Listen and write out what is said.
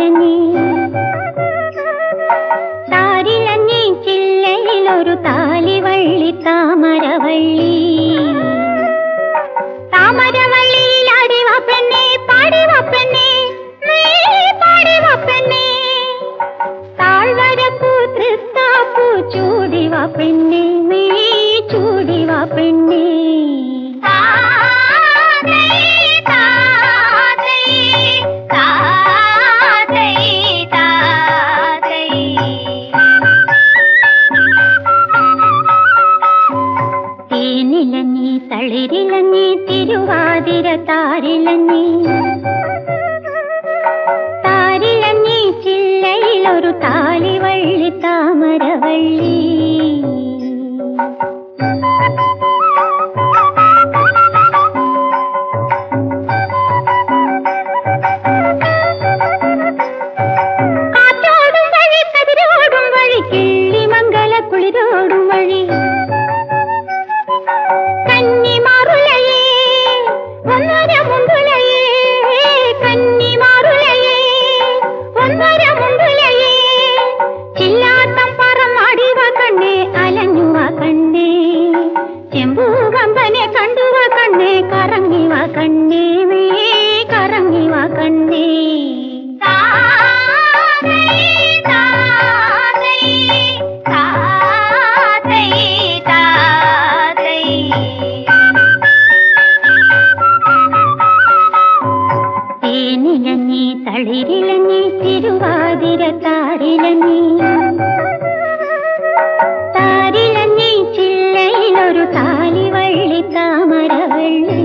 താരിലഞ്ഞി താരിലഞ്ഞി ചില്ലയിലൊരു താലിവള്ളി താമരവള്ളി താമരവള്ളിയിൽ ആടിവ പെണ്ണേ പാടിവ പെണ്ണേ പാടിവ പെണ്ണേ താഴ്വരപ്പൂ തൃത്താപ്പൂ ചൂടിവ പെണ്ണേ ചൂടിവ പെണ്ണേ തേനിലഞ്ഞി തളിരിലഞ്ഞി തിരുവാതിര താരിലഞ്ഞി താരിലഞ്ഞി ചില്ലയിലൊരു താലിവള്ളി താമരവള്ളി കാറ്റോടും വഴി കതിരോടും വഴി കിള്ളിമംഗല കുളിരോടും വഴി കന്നിമാറുലയേ ഒന്നര മുണ്ടുലയേ കന്നിമാറുലയേ ഒന്നര മുണ്ടുലയേ ചില്ലാട്ടം പറമാടിവ കണ്ണേ അലഞ്ഞുവ കണ്ണേ ചെമ്പൂകമ്പനെ കണ്ടുവ കണ്ണേ കറങ്ങിവ കണ്ണേ കറങ്ങിവ കണ്ണേ തേനിലഞ്ഞി തളിരിലഞ്ഞി തിരുവാതിര താരിലഞ്ഞി താരിലഞ്ഞി ചില്ലയിലൊരു താലിവള്ളി താമരവള്ളി